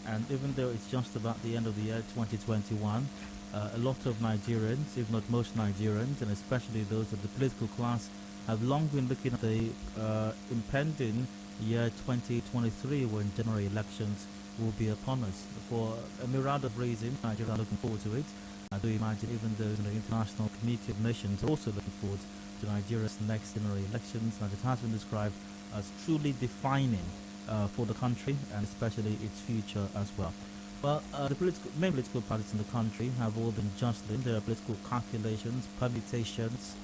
And even though it's just about the end of the year 2021, a lot of Nigerians, if not most Nigerians, and especially those of the political class, have long been looking at the impending year 2023 when general elections will be upon us. For a myriad of reasons, Nigerians are looking forward to it. I do imagine even though the International Committee of Nations are also looking forward to Nigeria's next general elections, and it has been described as truly defining for the country and especially its future as well. Well, the main political parties in the country have all been jostling. There are political calculations, permutations,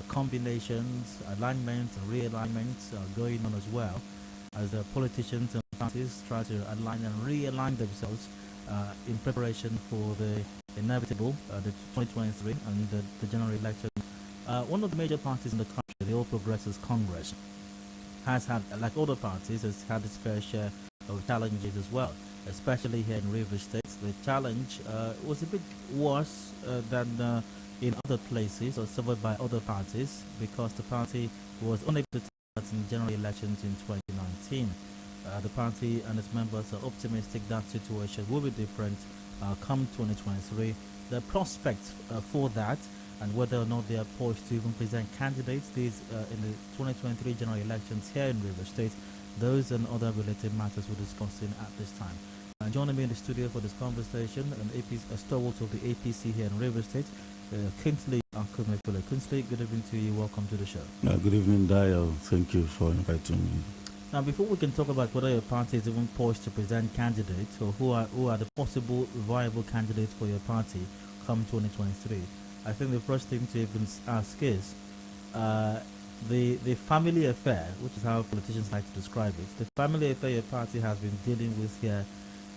combinations, alignments and realignments going on as well, as the politicians and parties try to align and realign themselves in preparation for the inevitable, the 2023 and the general election. One of the major parties in the country, the All Progressives Congress, has had, like other parties, has had its fair share of challenges as well, especially here in Rivers State. The challenge was a bit worse than in other places or suffered by other parties, because the party was unable to take part in general elections in 2019. The party and its members are optimistic that situation will be different come 2023. The prospects for that and whether or not they are poised to even present candidates these in the 2023 general elections here in Rivers State, those and other related matters we're discussing at this time. Joining me in the studio for this conversation, a stalwart of the APC here in Rivers State, Kingsley Akumefule. Kingsley, good evening to you. Welcome to the show. Good evening, Dio. Thank you for inviting me. Now, before we can talk about whether your party is even poised to present candidates or who are the possible viable candidates for your party come 2023, I think the first thing to even ask is the family affair, which is how politicians like to describe it. The family affair your party has been dealing with here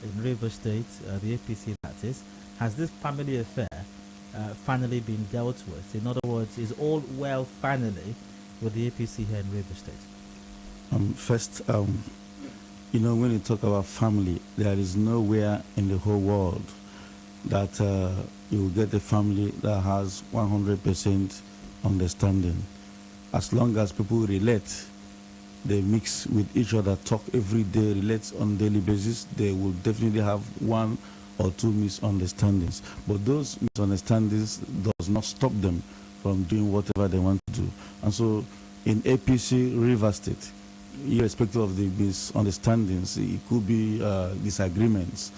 in Rivers State, the APC that is, has this family affair finally been dealt with? In other words, is all well finally with the APC here in Rivers State? First, when you talk about family, there is nowhere in the whole world that you will get a family that has 100% understanding. As long as people relate, they mix with each other, talk every day, relate on a daily basis, they will definitely have one or two misunderstandings. But those misunderstandings does not stop them from doing whatever they want to do. And so in APC Rivers State, irrespective of the misunderstandings, it could be disagreements.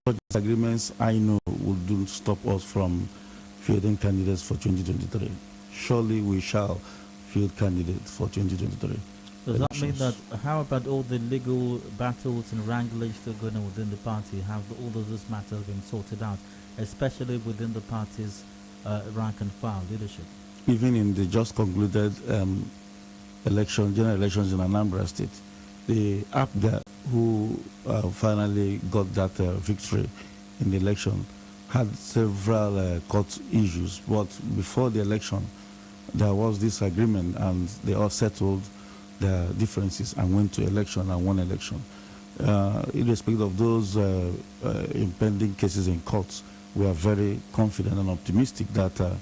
Such disagreements, I know, will stop us from fielding candidates for 2023. Surely we shall field candidates for 2023. Does that mean that, how about all the legal battles and wranglings still going on within the party? Have all of those matters been sorted out, especially within the party's rank and file leadership? Even in the just concluded general elections in Anambra State, the APGA who finally got that victory in the election had several court issues, but before the election there was this agreement and they all settled their differences and went to election and won election. Irrespective of those impending cases in courts, we are very confident and optimistic that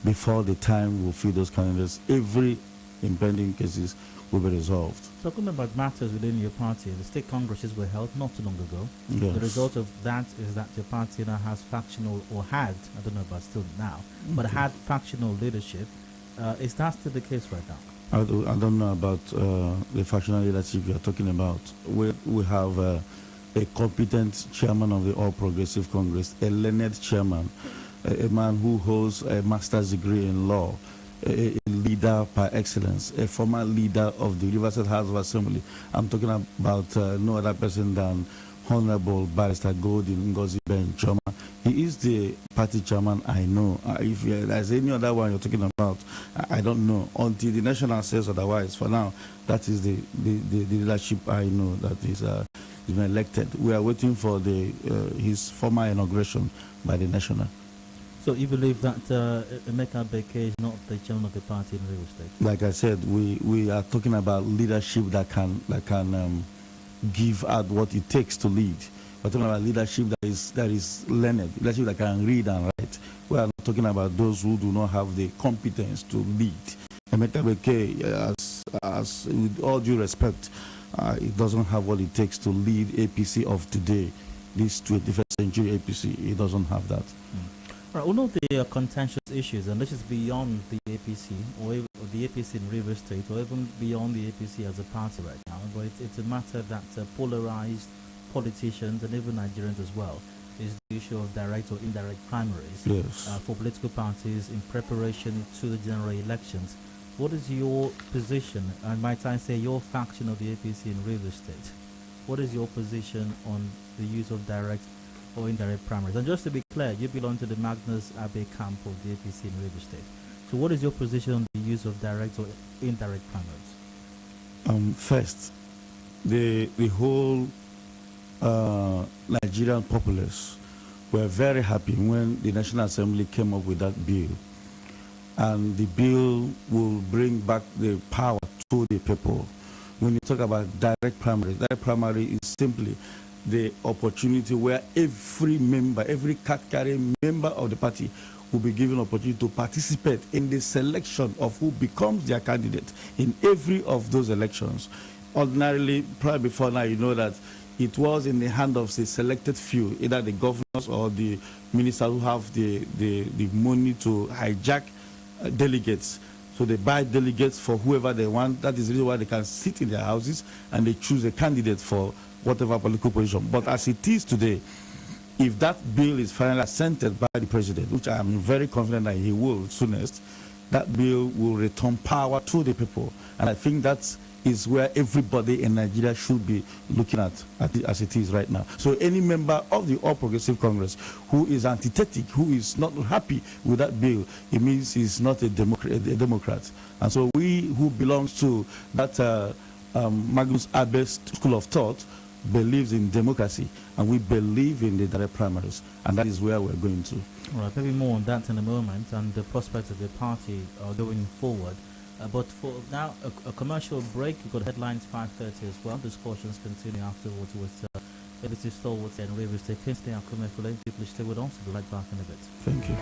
before the time we'll field those candidates, every impending cases will be resolved. Talking about matters within your party, the state congresses were held not too long ago. Yes. The result of that is that your party now has factional, or had, I don't know about still now, but had factional leadership. Is that still the case right now? I don't know about the factional leadership you are talking about. We have a competent chairman of the All Progressive Congress, a learned chairman, a man who holds a master's degree in law, a leader par excellence, a former leader of the Rivers State House of Assembly. I'm talking about no other person than Honorable Barrister Golden Ngozi Ben-Choma. He is the party chairman I know. If there's any other one you're talking about, I don't know. Until the national says otherwise, for now, that is the leadership I know that is been elected. We are waiting for his formal inauguration by the national. So you believe that Emeka Beke is not the chairman of the party in Rivers State? Like I said, we are talking about leadership that can give out what it takes to lead. We're talking about leadership that is learned, leadership that can read and write. We are not talking about those who do not have the competence to lead. Emeka Beke, as with all due respect, it doesn't have what it takes to lead APC of today. this 21st century APC. It doesn't have that. Right, one of the contentious issues, and this is beyond the APC or the APC in River State, or even beyond the APC as a party right now, but it's a matter that polarized politicians and even Nigerians as well, is the issue of direct or indirect primaries for political parties in preparation to the general elections. What is your position, and might I say your faction of the APC in River State? What is your position on the use of direct or indirect primaries? And just to be clear, you belong to the Magnus Abe camp of the APC in River State. So what is your position on the use of direct or indirect primaries? First, the whole Nigerian populace were very happy when the National Assembly came up with that bill. And the bill will bring back the power to the people. When you talk about direct primary is simply the opportunity where every member, every card-carrying member of the party will be given opportunity to participate in the selection of who becomes their candidate in every of those elections. Ordinarily, probably before now, you know that it was in the hand of the selected few, either the governors or the ministers who have the money to hijack delegates. So they buy delegates for whoever they want. That is the reason why they can sit in their houses and they choose a candidate for whatever political position. But as it is today, if that bill is finally assented by the president, which I am very confident that he will soonest, that bill will return power to the people. And I think that is where everybody in Nigeria should be looking at it as it is right now. So any member of the All Progressive Congress who is antithetic, who is not happy with that bill, it means he's not a Democrat. And so we who belongs to that Magnus Abe school of thought believes in democracy, and we believe in the direct primaries, and that is where we're going to. All right, maybe more on that in a moment, and the prospects of the party going forward. But for now, a commercial break. We've got headlines 5:30 as well. Discussions continue afterwards with ABC Stalwart and River State. Kingsley and Akumefule. Please stay with us. We'll be right back in a bit. Thank you.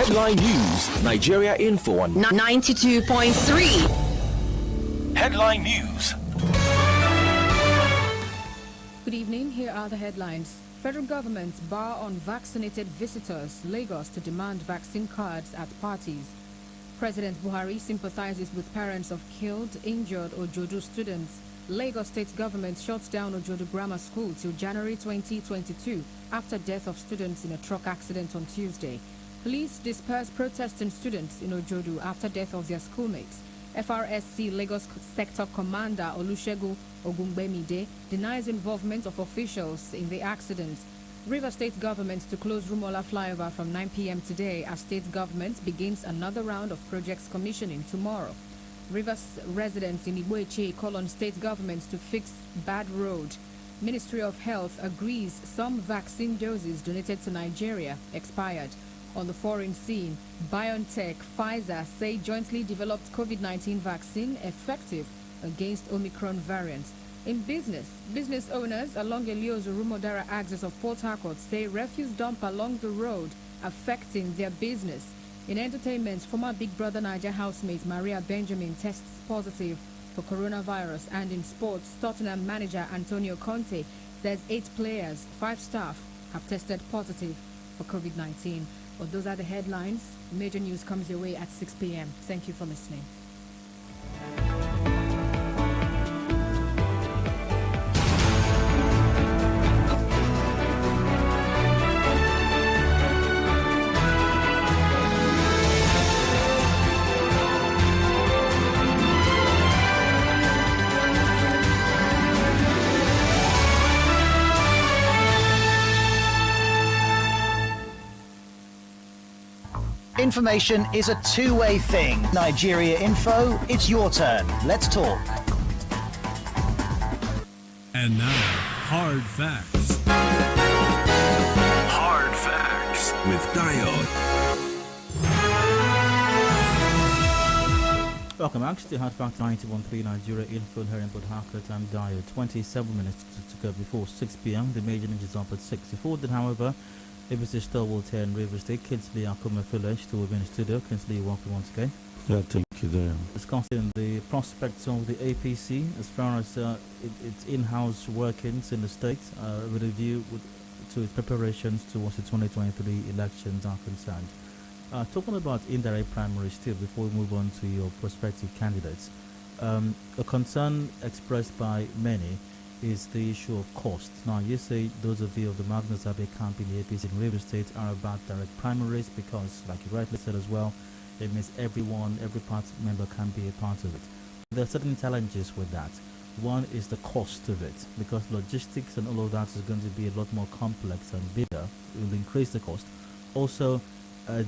Headline News, Nigeria Info on 92.3. Headline News. Good evening, here are the headlines. Federal government's bar on vaccinated visitors, Lagos to demand vaccine cards at parties. President Buhari sympathizes with parents of killed, injured Ojodu students. Lagos state government shuts down Ojodu Grammar School till January 2022 after death of students in a truck accident on Tuesday. Police disperse protesting students in Ojodu after death of their schoolmates. FRSC Lagos Sector Commander Olusegun Ogungbemide denies involvement of officials in the accident. River State government to close Rumola flyover from 9 p.m. today as state government begins another round of projects commissioning tomorrow. Rivers residents in Igboeche call on state governments to fix bad road. Ministry of Health agrees some vaccine doses donated to Nigeria expired. On the foreign scene, BioNTech, Pfizer say jointly developed COVID-19 vaccine effective against Omicron variant. In business owners along Elio's Rumodara axis of Port Harcourt say refuse dump along the road affecting their business. In entertainment, former Big Brother Niger housemate Maria Benjamin tests positive for coronavirus. And in sports, Tottenham manager Antonio Conte says 8 players, 5 staff have tested positive for COVID-19. Well, those are the headlines. Major news comes your way at 6 p.m. Thank you for listening. Information is a two-way thing. Nigeria Info, it's your turn. Let's talk. And now, Hard Facts. Hard Facts with Dio. Welcome back to Hard Facts 91.3 Nigeria Info here in Port Harcourt. I'm Dio. 27 minutes to go before 6 p.m. The major news is up at 6. Before that, however, APC Stalwart here in River State, Kingsley Akumefule to be in the studio. Kingsley, welcome once again. Yeah, thank you there. Discussing the prospects of the APC as far as its in-house workings in the state with a view to its preparations towards the 2023 elections are concerned. Talking about indirect primaries still, before we move on to your prospective candidates, a concern expressed by many is the issue of cost. Now, you say those of you of the Magnus Abbey camp in the APC in River State are about direct primaries because, like you rightly said as well, it means every party member can be a part of it. There are certain challenges with that. One is the cost of it, because logistics and all of that is going to be a lot more complex and bigger. It will increase the cost. Also,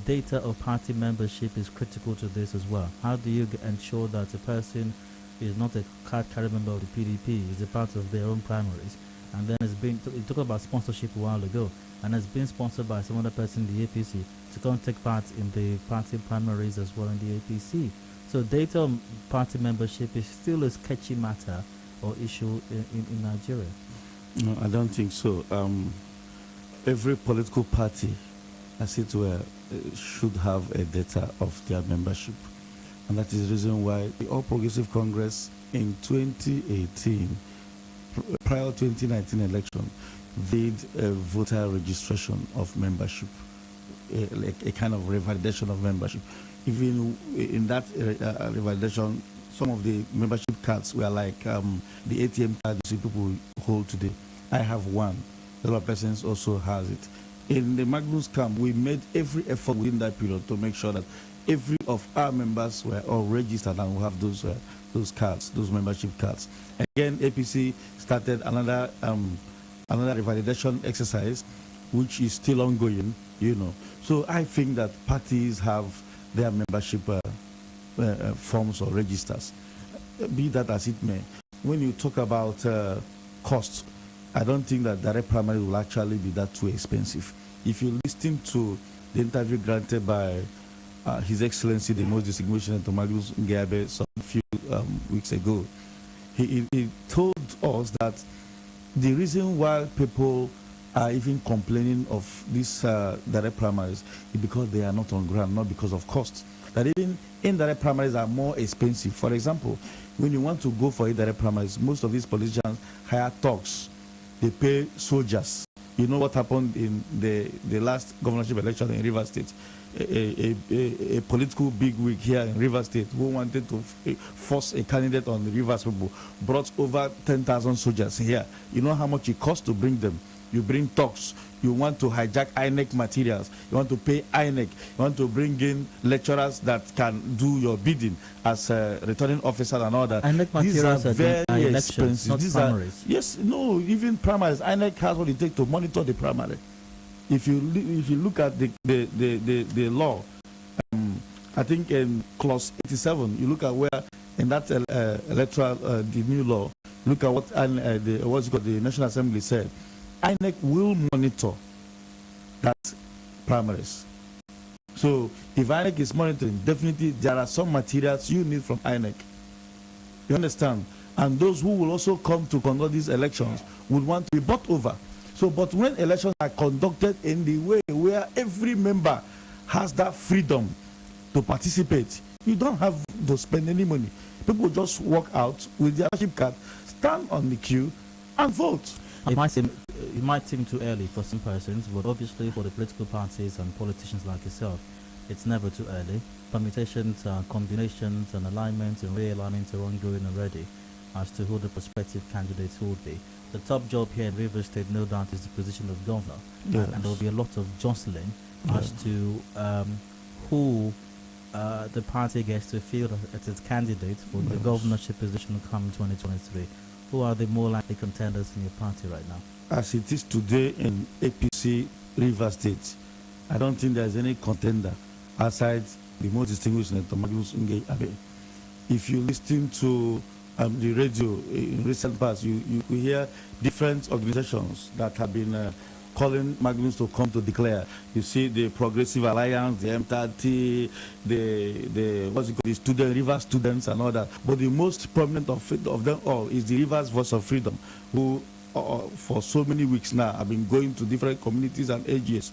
data of party membership is critical to this as well. How do you ensure that a person is not a card-carrying member of the PDP, is a part of their own primaries, and then has been, you talked about sponsorship a while ago, and has been sponsored by some other person in the APC to come take part in the party primaries as well in the APC. So data on party membership is still a sketchy matter or issue in Nigeria. No, I don't think so. Every political party, as it were, should have a data of their membership. And that is the reason why the All Progressive Congress in 2018, prior to 2019 election, did a voter registration of membership, like a kind of revalidation of membership. Even in that revalidation, some of the membership cards were like the ATM cards people hold today. I have one. A lot of persons also has it. In the Magnus camp, we made every effort within that period to make sure that every of our members were all registered and we have those cards, those membership cards. Again, APC started another revalidation exercise, which is still ongoing, you know. So I think that parties have their membership forms or registers. Be that as it may, when you talk about costs, I don't think that direct primary will actually be that too expensive. If you listen to the interview granted by His Excellency, the most distinguished Senator Magnus Ngabe, some few weeks ago, he told us that the reason why people are even complaining of these direct primaries is because they are not on ground, not because of cost. That even indirect primaries are more expensive. For example, when you want to go for indirect primaries, most of these politicians hire thugs. They pay soldiers. You know what happened in the last governorship election in Rivers State? A political bigwig here in Rivers State who wanted to force a candidate on the Rivers people brought over 10,000 soldiers here. You know how much it costs to bring them? You bring thugs. You want to hijack INEC materials. You want to pay INEC. You want to bring in lecturers that can do your bidding as a returning officer and all that. INEC materials are very elections, not primaries. Yes, no, even primaries. INEC has what it takes to monitor the primary. If you look at the law, I think in clause 87, you look at where in that electoral the new law, look at what what's it called, the National Assembly said. INEC will monitor that primaries. So if INEC is monitoring, definitely there are some materials you need from INEC. You understand? And those who will also come to conduct these elections would want to be bought over. So, but when elections are conducted in the way where every member has that freedom to participate, you don't have to spend any money. People just walk out with their chip card, stand on the queue, and vote. It might seem too early for some persons, but obviously for the political parties and politicians like yourself, it's never too early. Permutations, combinations, and alignments and realignments are ongoing already as to who the prospective candidates will be. The top job here in Rivers State, no doubt, is the position of governor, Yes. and there will be a lot of jostling as to who the party gets to field as its candidate for the governorship position come 2023. Who are the more likely contenders in your party right now? As it is today in APC Rivers State, I don't think there's any contender outside the most distinguished Senator Magnus Nge Abe. If you listen to the radio in recent past, you hear different organizations that have been calling Magnus to come to declare. You see the Progressive Alliance, the M30, the what's it called, the student, Rivers students and all that. But the most prominent of them all is the Rivers Voice of Freedom, who for so many weeks now have been going to different communities and AGS,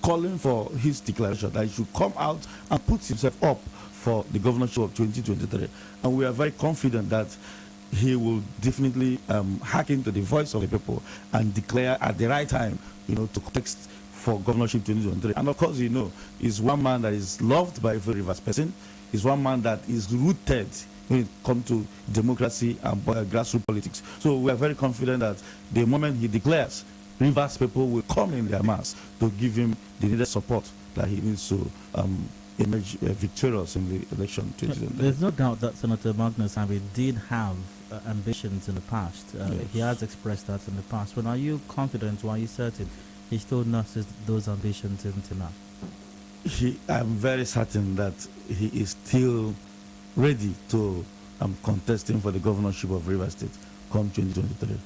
calling for his declaration that he should come out and put himself up for the governorship of 2023. And we are very confident that he will definitely hack into the voice of the people and declare at the right time, to text for governorship 2023. And of course, he's one man that is loved by every Rivers person. He's one man that is rooted when it comes to democracy and grassroots politics. So we are very confident that the moment he declares, Rivers people will come in their mass to give him the needed support that he needs to emerge victorious in the election 2023. There's no doubt that Senator Magnus Abe did have ambitions in the past. Yes. He has expressed that in the past. But are you confident, or are you certain he still nurses those ambitions into now? I'm very certain that he is still ready to contesting for the governorship of Rivers State come 2023.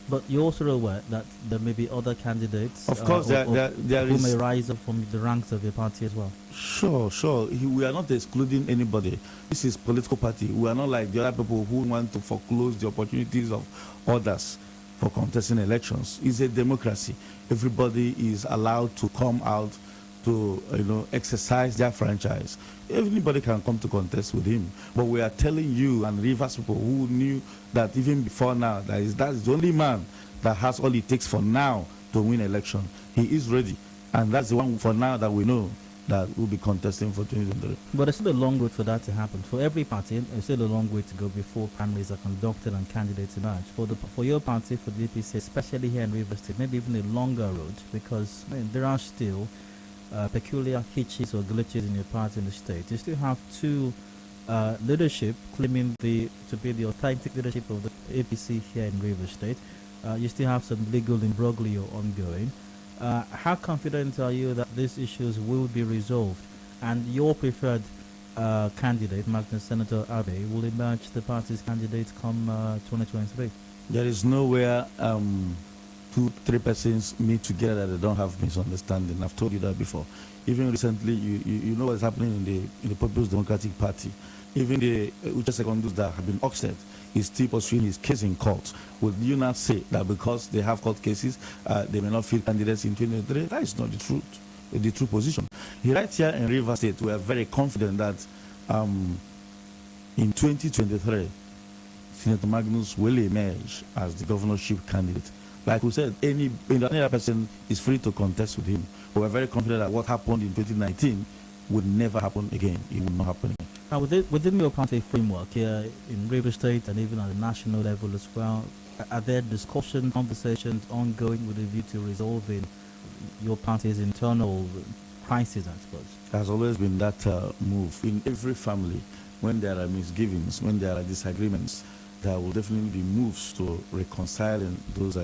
But you're also aware that there may be other candidates, of course, there who is, may rise up from the ranks of your party as well. Sure. We are not excluding anybody. This is political party. We are not like the other people who want to foreclose the opportunities of others for contesting elections. It's a democracy. Everybody is allowed to come out to exercise their franchise. Anybody can come to contest with him. But we are telling you and Rivers people who knew that even before now, that is the only man that has all it takes for now to win election. He is ready. And that's the one for now that we know that will be contesting for 2023. But there's still a long road for that to happen. For every party, there's still a long way to go before primaries are conducted and candidates emerge. For your party, for the APC, especially here in Rivers State, maybe even a longer road, because there are still peculiar hitches or glitches in your party in the state. You still have two leadership claiming to be the authentic leadership of the APC here in Rivers State. You still have some legal imbroglio ongoing. How confident are you that these issues will be resolved and your preferred candidate, Senator Abe, will emerge the party's candidate come 2023? There is nowhere 2-3 persons meet together, they don't have misunderstanding. I've told you that before. Even recently, you know what's happening in the People's Democratic Party. Even the Uche Secondus that have been ousted is still pursuing his case in court. Would you not say that because they have court cases, they may not field candidates in 2023? That is not the truth, the true position. Right here in Rivers State, we are very confident that in 2023, Senator Magnus will emerge as the governorship candidate. Like we said, any other person is free to contest with him. We are very confident that what happened in 2019 would never happen again. It would not happen again. Now, within your party framework here in Rivers State and even at the national level as well, are there discussions, conversations ongoing with a view to resolving your party's internal crisis, I suppose? There's always been that move in every family. When there are misgivings, when there are disagreements, there will definitely be moves to reconciling those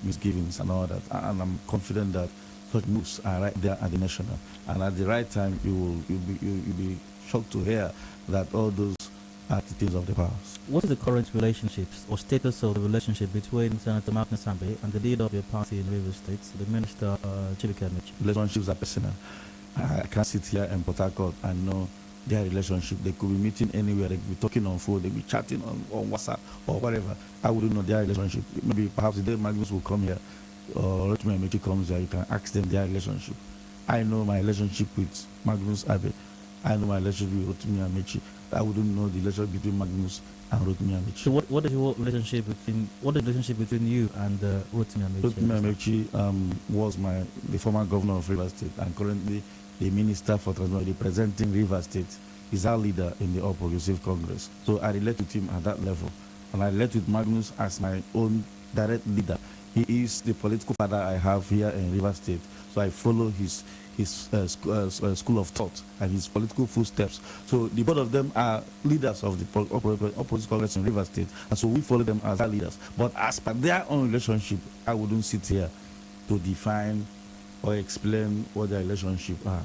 misgivings and all that. And I'm confident that such moves are right there at the national. And at the right time, you'll be shocked to hear that all those are the things of the past. What is the current relationships or status of the relationship between Senator Magnus Abe and the leader of your party in Rivers State, the Minister Chibike Amechi? Relationships are personal. I can't sit here in Port Harcourt and know their relationship. They could be meeting anywhere, they could be talking on phone, they could be chatting on WhatsApp or whatever. I wouldn't know their relationship. Maybe perhaps the day Magnus will come here or Rotimi Amechi comes here, you can ask them their relationship. I know my relationship with Magnus Abe. I know my relationship with Rotimi Amechi. I wouldn't know the relationship between Magnus and Rotimi Amechi. So what is your relationship between you and Rotimi Amechi? Rotimi Amechi was the former governor of Rivers State and currently the Minister for Transport representing Rivers State. Is our leader in the All Progressive Congress. So I relate with him at that level. And I relate with Magnus as my own direct leader. He is the political father I have here in Rivers State. So I follow his school of thought and his political footsteps. So the both of them are leaders of the opposition Congress in Rivers State, and so we follow them as our leaders. But as per their own relationship, I wouldn't sit here to define or explain what their relationship are.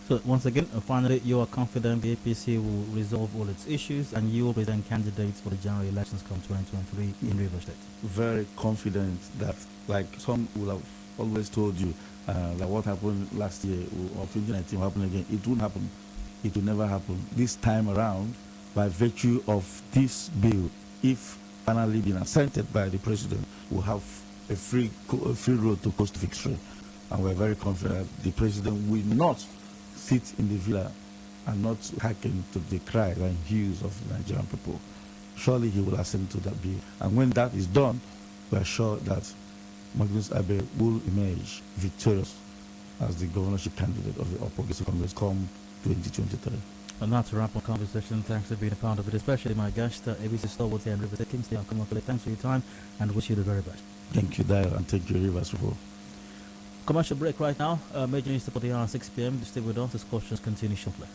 So once again, finally, you are confident the APC will resolve all its issues and you will present candidates for the general elections come 2023 in Rivers State? Very confident that, like some will have always told you, that what happened last year or 2019 will happen again. It won't happen. It will never happen. This time around, by virtue of this bill, if finally been assented by the president, we'll have a free road to coast victory. And we're very confident the president will not sit in the villa and not hearken to the cries and hues of the Nigerian people. Surely he will assent to that bill. And when that is done, we are sure that Magnus Abe will emerge victorious as the governorship candidate of the All Progressive Congress come 2023. And now to wrap up conversation, thanks for being a part of it, especially my guest, APC Stalwart here in Rivers, Kingsley, Akumefule. Thanks for your time and wish you the very best. Thank you, Dayo, and thank you, Rivers, for. Commercial break right now. Major news for the hour 6 p.m. Stay with us. Discussions continue shortly.